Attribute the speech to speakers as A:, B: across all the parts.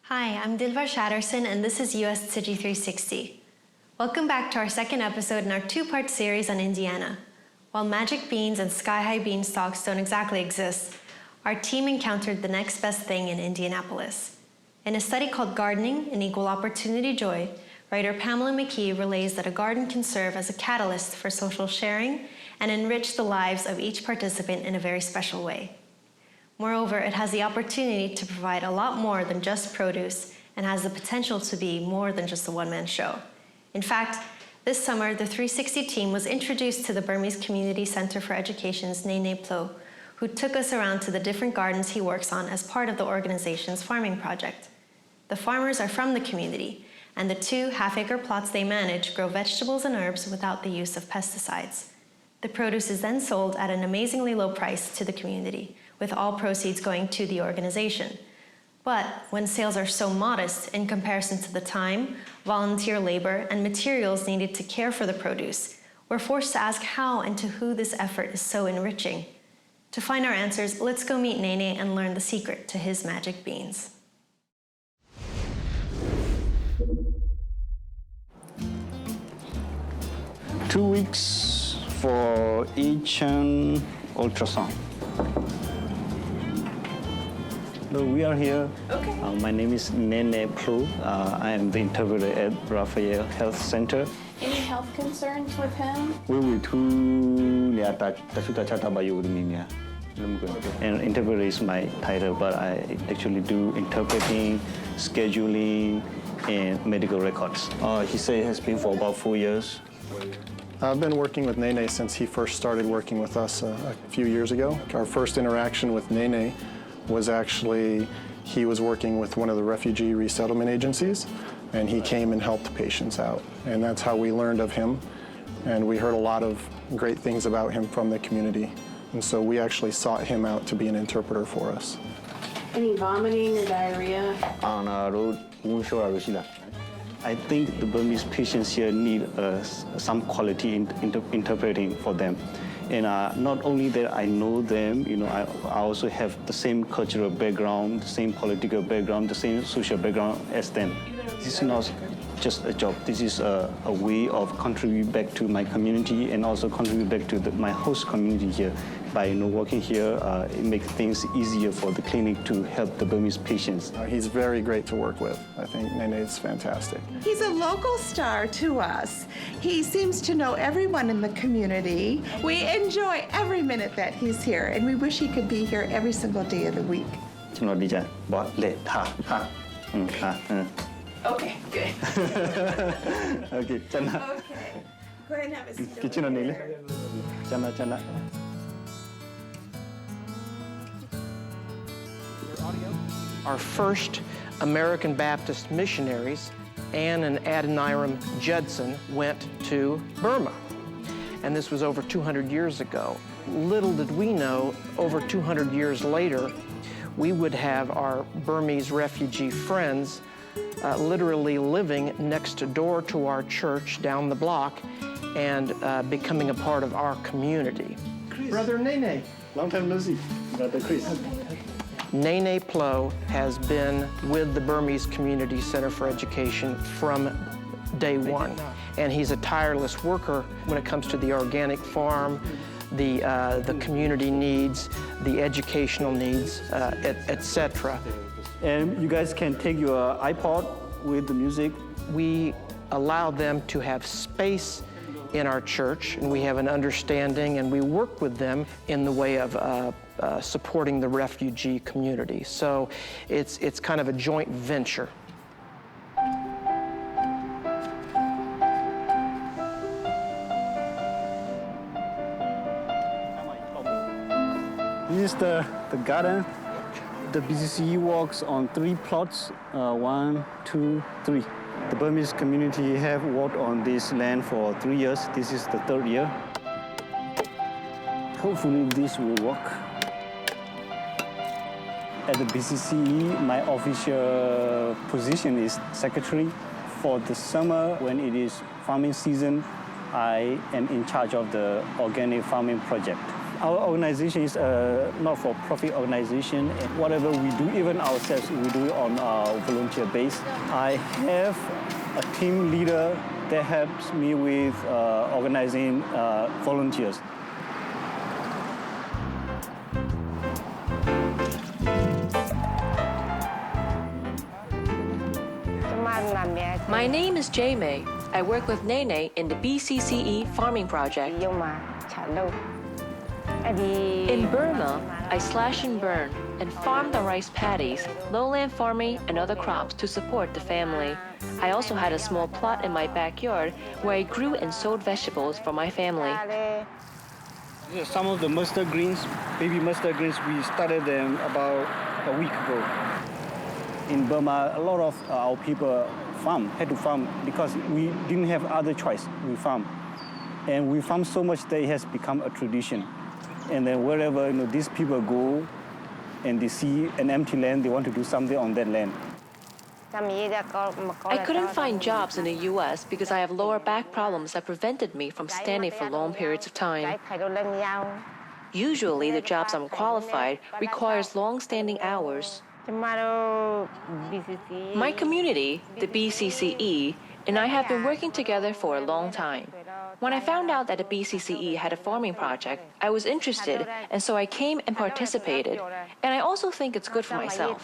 A: Hi, I'm Dilbar Shatterson, and this is USTC360. Welcome back to our second episode in our two-part series on Indiana. While magic beans and sky-high beanstalks don't exactly exist, our team encountered the next best thing in Indianapolis. In a study called Gardening, an Equal Opportunity Joy, writer Pamela McKee relays that a garden can serve as a catalyst for social sharing and enrich the lives of each participant in a very special way. Moreover, it has the opportunity to provide a lot more than just produce and has the potential to be more than just a one-man show. In fact, this summer, the 360 team was introduced to the Burmese Community Center for Education's Neineh, who took us around to the different gardens he works on as part of the organization's farming project. The farmers are from the community, and the 2 half-acre plots they manage grow vegetables and herbs without the use of pesticides. The produce is then sold at an amazingly low price to the community, with all proceeds going to the organization. But when sales are so modest in comparison to the time, volunteer labor, and materials needed to care for the produce, we're forced to ask how and to who this effort is so enriching. To find our answers, let's go meet Neineh and learn the secret to his magic beans.
B: Two weeks for each ultrasound. So we are here.
C: Okay.
B: My name is Neineh. I am the interpreter at Raphael Health Center.
C: Any health concerns with him?
B: And interpreter is my title, but I actually do interpreting, scheduling, and medical records. He said it has been for about 4 years.
D: I've been working with Neineh since he first started working with us a few years ago. Our first interaction with Neineh was actually, he was working with one of the refugee resettlement agencies, and he came and helped patients out. And that's how we learned of him, and we heard a lot of great things about him from the community. And so we actually sought him out to be an interpreter for us.
C: Any vomiting or diarrhea?
B: I think the Burmese patients here need some quality interpreting for them. And not only that I know them, I also have the same cultural background, the same political background, the same social background as them. This is not just a job. This is a way of contributing back to my community and also contribute back to my host community here. By working here, it makes things easier for the clinic to help the Burmese patients.
D: He's very great to work with. I think Neineh is fantastic.
E: He's a local star to us. He seems to know everyone in the community. We enjoy every minute that he's here, and we wish he could be here every single day of the week.
C: Okay, good.
B: Okay, Chana.
C: Okay. Go ahead and have a seat.
B: Kitchen
C: over
B: Nile.
C: there.
B: Chana.
F: Our first American Baptist missionaries, Ann and Adoniram Judson, went to Burma. And this was over 200 years ago. Little did we know, over 200 years later, we would have our Burmese refugee friends literally living next door to our church down the block and becoming a part of our community.
D: Chris.
F: Brother Neineh.
D: Long time no see, Brother Chris.
F: Neineh Plo has been with the Burmese Community Center for Education from day one. And he's a tireless worker when it comes to the organic farm, the community needs, the educational needs, etc.
B: And you guys can take your iPod with the music.
F: We allow them to have space in our church, and we have an understanding, and we work with them in the way of supporting the refugee community. So it's kind of a joint venture.
B: This is the garden. The BCCE works on 3 plots, 1, 2, 3. The Burmese community have worked on this land for 3 years. This is the 3rd year. Hopefully this will work. At the BCCE, my official position is secretary. For the summer, when it is farming season, I am in charge of the organic farming project. Our organization is a not-for-profit organization. And whatever we do, even ourselves, we do it on a volunteer base. I have a team leader that helps me with organizing volunteers.
G: My name is Jae-Mei. I work with Neineh in the BCCE farming project. In Burma, I slash and burn and farm the rice paddies, lowland farming, and other crops to support the family. I also had a small plot in my backyard where I grew and sold vegetables for my family.
B: Some of the mustard greens, baby mustard greens, we started them about a week ago. In Burma, a lot of our people had to farm because we didn't have other choice. We farm. And we farm so much that it has become a tradition. And then wherever these people go and they see an empty land, they want to do something on that land.
G: I couldn't find jobs in the U.S. because I have lower back problems that prevented me from standing for long periods of time. Usually, the jobs I'm qualified requires long-standing hours. My community, the BCCE, and I have been working together for a long time. When I found out that the BCCE had a farming project, I was interested, and so I came and participated. And I also think it's good for myself.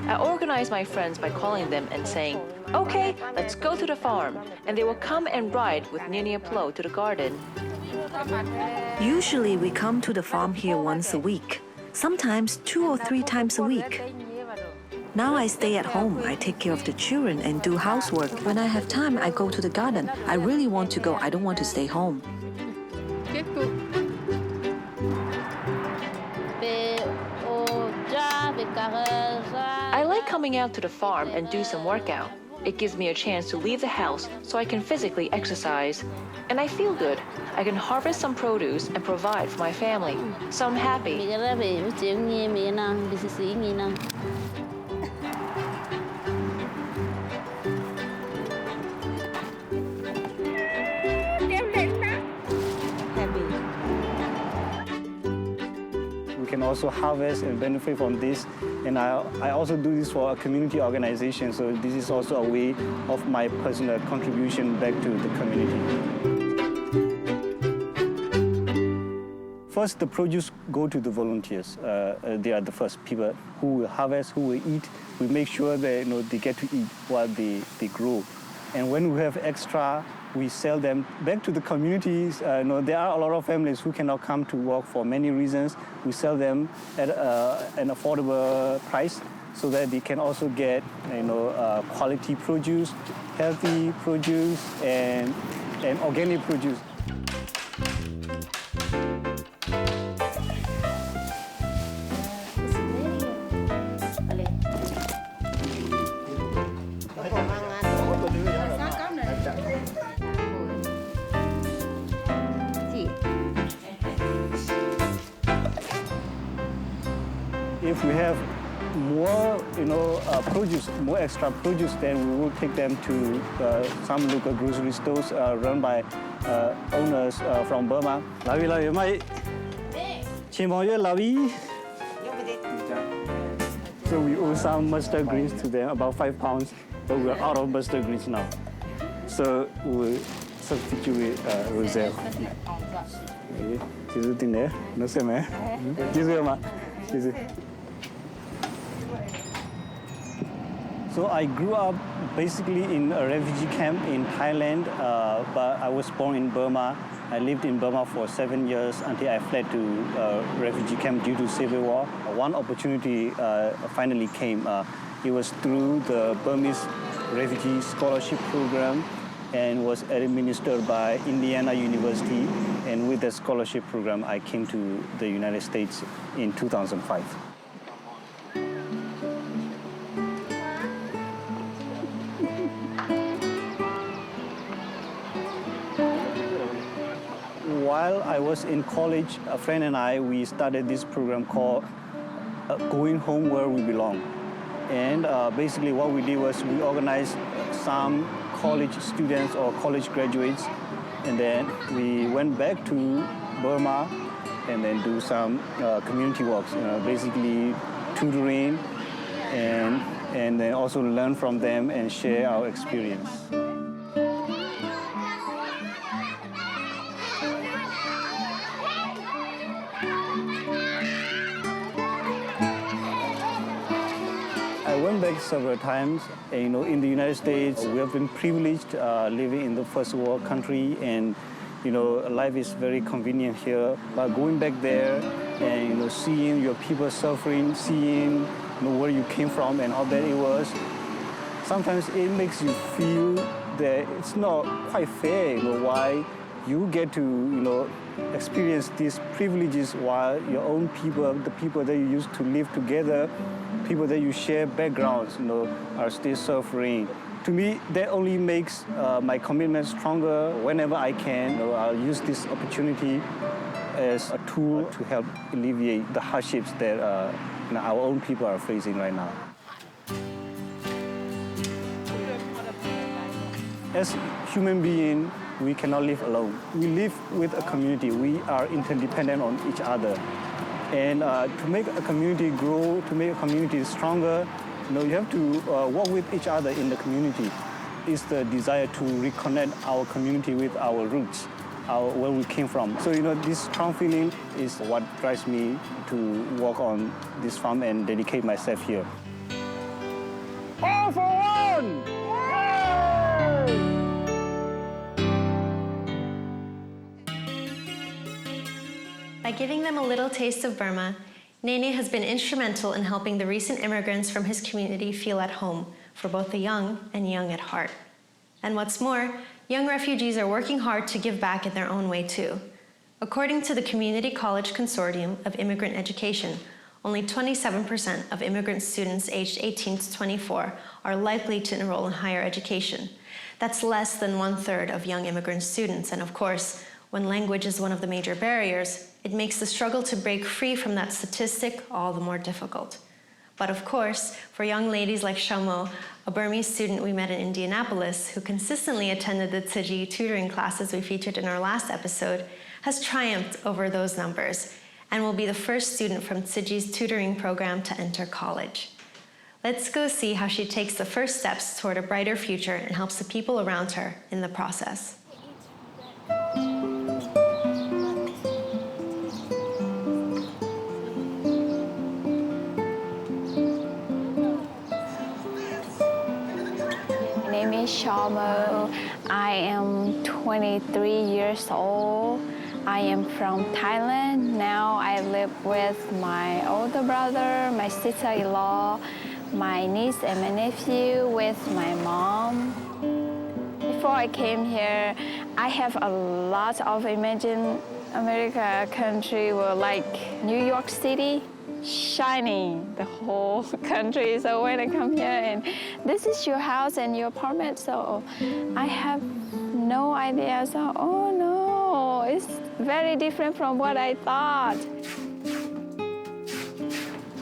G: I organize my friends by calling them and saying, "Okay, let's go to the farm," and they will come and ride with Neineh Plo to the garden.
H: Usually we come to the farm here once a week, sometimes 2 or 3 times a week. Now I stay at home, I take care of the children and do housework. When I have time, I go to the garden. I really want to go, I don't want to stay home.
G: I like coming out to the farm and do some workout. It gives me a chance to leave the house so I can physically exercise. And I feel good. I can harvest some produce and provide for my family. So I'm happy.
B: We can also harvest and benefit from this. And I also do this for a community organization, so this is also a way of my personal contribution back to the community. First, the produce go to the volunteers. They are the first people who will harvest, who will eat. We make sure that they get to eat what they grow. And when we have extra, we sell them back to the communities. There are a lot of families who cannot come to work for many reasons. We sell them at an affordable price so that they can also get quality produce, healthy produce, and organic produce. If we have more, produce, more extra produce, then we will take them to some local grocery stores run by owners from Burma. So we owe some mustard greens to them, about 5 pounds, but we're out of mustard greens now. So we'll substitute with roselle. So I grew up basically in a refugee camp in Thailand, but I was born in Burma. I lived in Burma for 7 years until I fled to a refugee camp due to civil war. One opportunity finally came. It was through the Burmese Refugee Scholarship Program and was administered by Indiana University. And with the scholarship program, I came to the United States in 2005. While I was in college, a friend and I, we started this program called Going Home Where We Belong. And basically what we did was we organized some college students or college graduates And then we went back to Burma and then do some community works, basically tutoring and then also learn from them and share our experience. I went back several times. And, in the United States, we have been privileged living in the first world country, and life is very convenient here. But going back there and seeing your people suffering, seeing where you came from and how bad it was, sometimes it makes you feel that it's not quite fair. Why you get to experience these privileges while your own people, the people that you used to live together, people that you share backgrounds, are still suffering. To me, that only makes my commitment stronger. Whenever I can, I'll use this opportunity as a tool to help alleviate the hardships that our own people are facing right now. As human beings, we cannot live alone. We live with a community. We are interdependent on each other. And to make a community grow, to make a community stronger, you have to work with each other in the community. It's the desire to reconnect our community with our roots, where we came from. So, this strong feeling is what drives me to work on this farm and dedicate myself here. All for one!
A: By giving them a little taste of Burma, Neineh has been instrumental in helping the recent immigrants from his community feel at home for both the young and young at heart. And what's more, young refugees are working hard to give back in their own way too. According to the Community College Consortium of Immigrant Education, only 27% of immigrant students aged 18 to 24 are likely to enroll in higher education. That's less than 1/3 of young immigrant students, and of course, when language is one of the major barriers, it makes the struggle to break free from that statistic all the more difficult. But of course, for young ladies like Shamo, a Burmese student we met in Indianapolis who consistently attended the Tzu Chi tutoring classes we featured in our last episode, has triumphed over those numbers and will be the first student from Tzu Chi's tutoring program to enter college. Let's go see how she takes the first steps toward a brighter future and helps the people around her in the process.
I: My name is Shamo. I am 23 years old. I am from Thailand. Now I live with my older brother, my sister-in-law, my niece and my nephew, with my mom. Before I came here, I have a lot of imagined America country were like New York City, shining the whole country. So when I come here and this is your house and your apartment, so I have no idea. So, oh no, it's very different from what I thought.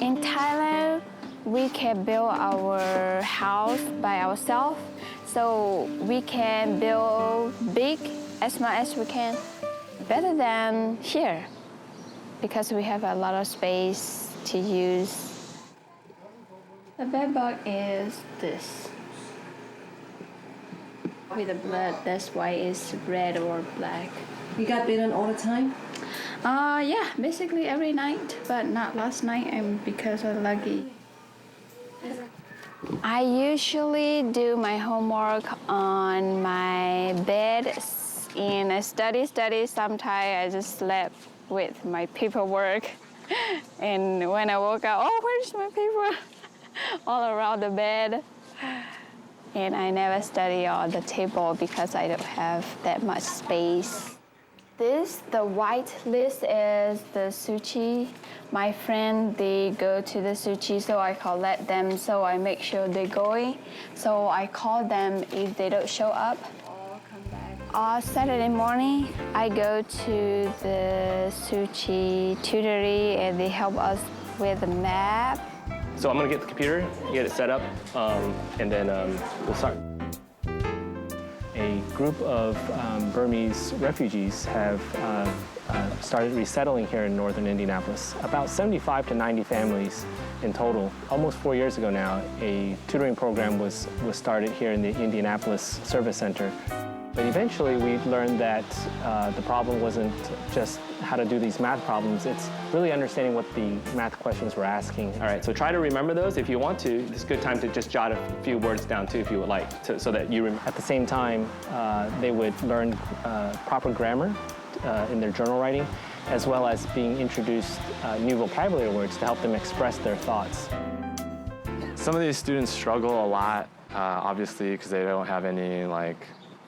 I: In Thailand, we can build our house by ourselves. So we can build big as much as we can, better than here, because we have a lot of space to use. The bedbug is this. With the blood, that's why it's red or black.
J: You got bitten all the time?
I: Yeah, basically every night, but not last night, and because I'm lucky. I usually do my homework on my bed, and I study. Sometimes I just slept with my paperwork. And when I woke up, oh, where's my paper? All around the bed. And I never study on the table because I don't have that much space. The white list is the Tzu Chi. My friend, they go to the Tzu Chi, so I collect them, so I make sure they're going. So I call them if they don't show up. Saturday morning, I go to the Tzu Chi tutoring, and they help us with the map.
K: So I'm gonna get the computer, get it set up, and then we'll start. A group of Burmese refugees have started resettling here in northern Indianapolis. About 75 to 90 families in total. Almost 4 years ago now, a tutoring program was started here in the Indianapolis Service Center. But eventually we learned that the problem wasn't just how to do these math problems, it's really understanding what the math questions were asking.
L: All right, so try to remember those if you want to. It's a good time to just jot a few words down too if you would like, so that you remember.
K: At the same time, they would learn proper grammar in their journal writing, as well as being introduced new vocabulary words to help them express their thoughts.
M: Some of these students struggle a lot, obviously, because they don't have any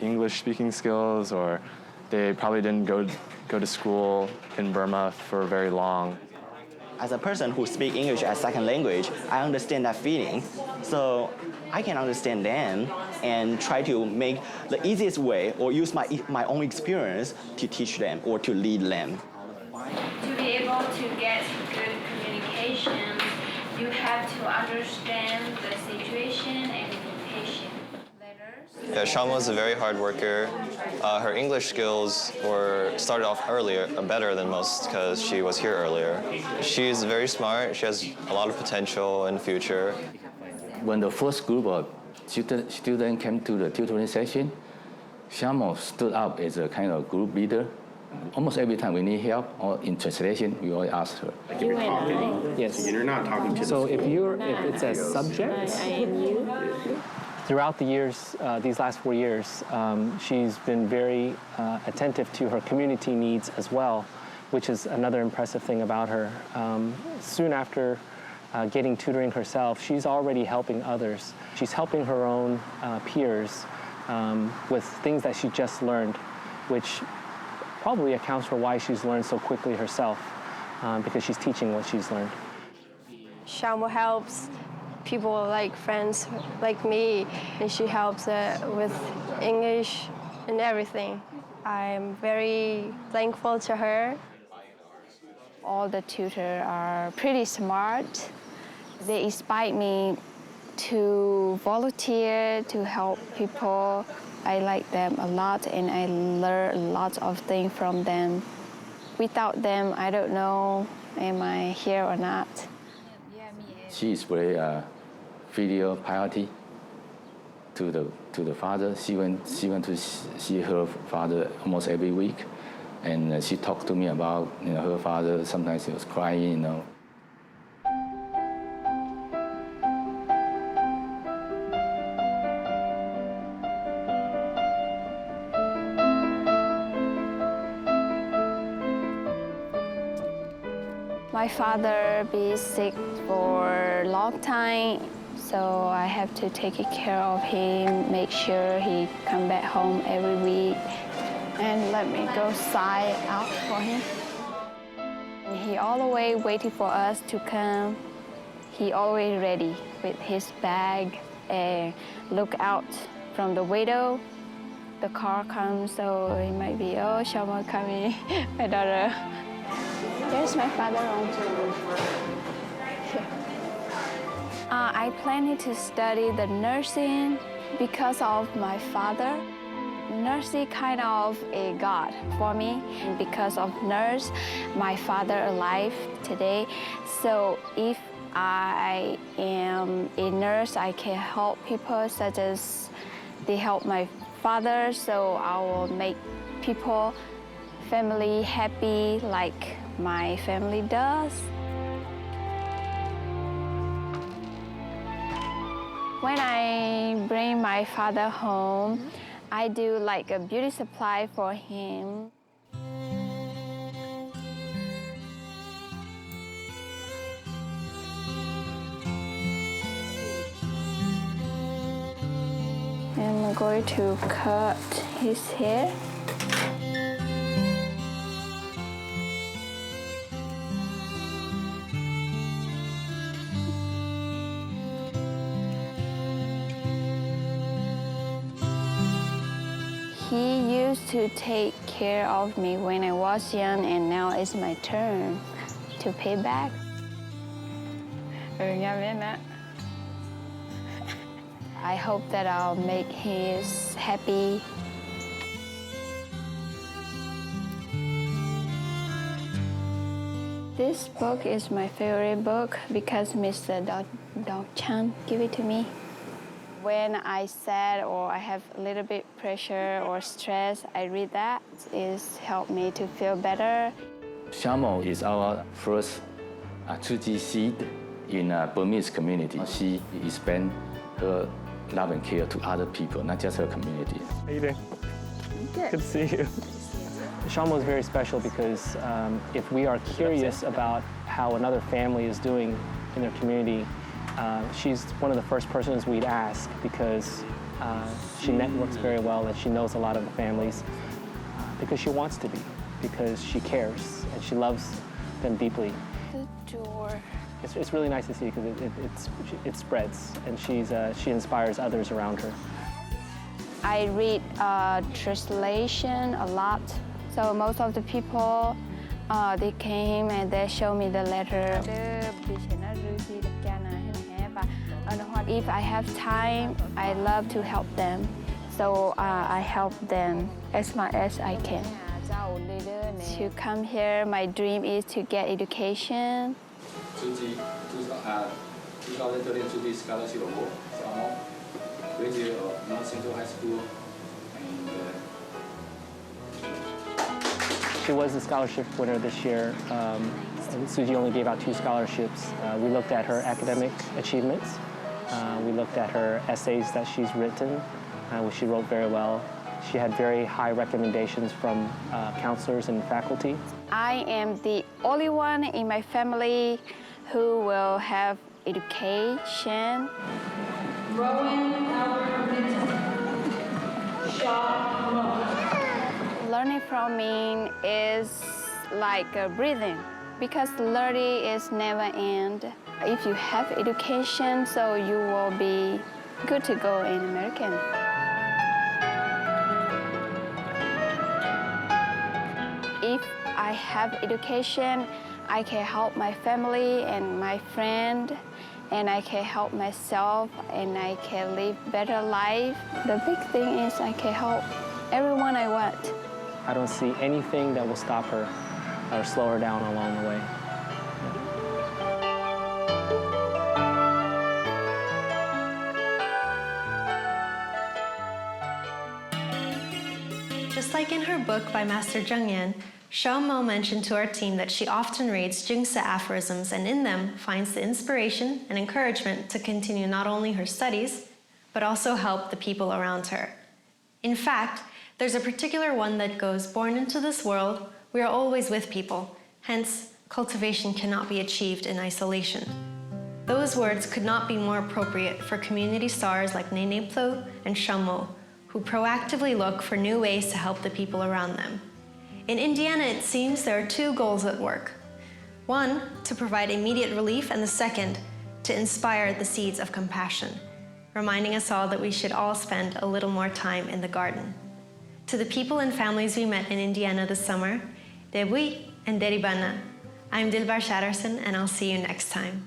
M: English speaking skills, or they probably didn't go to school in Burma for very long.
N: As a person who speaks English as second language, I understand that feeling. So I can understand them and try to make the easiest way or use my own experience to teach them or to lead them.
I: To be able to get good communication, you have to understand the situation and be patient.
O: Yeah, Shama was a very hard worker. Her English skills started off better than most because she was here earlier. She's very smart. She has a lot of potential in the future.
P: When the first group of students came to the tutoring session, Shama stood up as a kind of group leader. Almost every time we need help or in translation, we always ask her.
L: You and I?
K: Yes.
L: You're not talking to
K: So if it's a subject,
I: I am you.
K: throughout the years, these last 4 years, she's been very attentive to her community needs as well, which is another impressive thing about her. Soon after getting tutoring herself, she's already helping others. She's helping her own peers with things that she just learned, which probably accounts for why she's learned so quickly herself, because she's teaching what she's learned.
Q: Shama helps people like friends like me, and she helps with English and everything. I'm very thankful to her.
I: All the tutors are pretty smart. They inspire me to volunteer, to help people. I like them a lot, and I learn lots of things from them. Without them, I don't know, am I here or not?
P: She is very filial piety to the father. She went to see her father almost every week, and she talked to me about her father. Sometimes he was crying,
I: My father be sick for a long time, so I have to take care of him, make sure he come back home every week, and let me go sign out for him. He always waiting for us to come. He always ready with his bag and look out from the window. The car comes, so he might be, oh, Shama coming, my daughter. There's my father on. I planning to study the nursing because of my father. Nursing kind of a god for me, and because of nurse, my father alive today. So if I am a nurse, I can help people such as they help my father, so I will make people, family happy like my family does. When I bring my father home, I do like a beauty supply for him. I'm going to cut his hair. He used to take care of me when I was young, and now it's my turn to pay back. I hope that I'll make him happy This book is my favorite book because Mr. Dao Chan gave it to me. When I sad or I have a little bit pressure or stress, I read that. It's helped me to feel better.
P: Shamo is our first Tzu Chi seed in a Burmese community. She expand her love and care to other people, not just her community.
K: How you doing? Good to see you. Shamo is very special because if we are curious about how another family is doing in their community, she's one of the first persons we'd ask because she networks very well and she knows a lot of the families because she wants to be, because she cares and she loves them deeply.
I: The door.
K: It's really nice to see because it spreads and she inspires others around her.
I: I read translation a lot. So most of the people, they came and they showed me the letter. If I have time, I love to help them. So I help them as much as I can. To come here, my dream is to get education.
P: Scholarship award. Graduate of North Central High School.
K: She was the scholarship winner this year. Tzu Chi only gave out 2 scholarships. We looked at her academic achievements. We looked at her essays that she's written, which she wrote very well. She had very high recommendations from counselors and faculty.
I: I am the only one in my family who will have education. Learning from me is like breathing because learning is never end. If you have education, so you will be good to go in American. If I have education, I can help my family and my friend, and I can help myself, and I can live better life. The big thing is I can help everyone I want.
K: I don't see anything that will stop her or slow her down along the way.
A: Just like in her book by Master Zheng Yan, Xiao Mo mentioned to our team that she often reads Jingse aphorisms and in them finds the inspiration and encouragement to continue not only her studies, but also help the people around her. In fact, there's a particular one that goes, "Born into this world, we are always with people. Hence, cultivation cannot be achieved in isolation." Those words could not be more appropriate for community stars like Neineh and Xiao Mo, who proactively look for new ways to help the people around them. In Indiana, it seems there are 2 goals at work. One, to provide immediate relief, and the second, to inspire the seeds of compassion, reminding us all that we should all spend a little more time in the garden. To the people and families we met in Indiana this summer, Debui and Deribana, I'm Dilbar Shatterson, and I'll see you next time.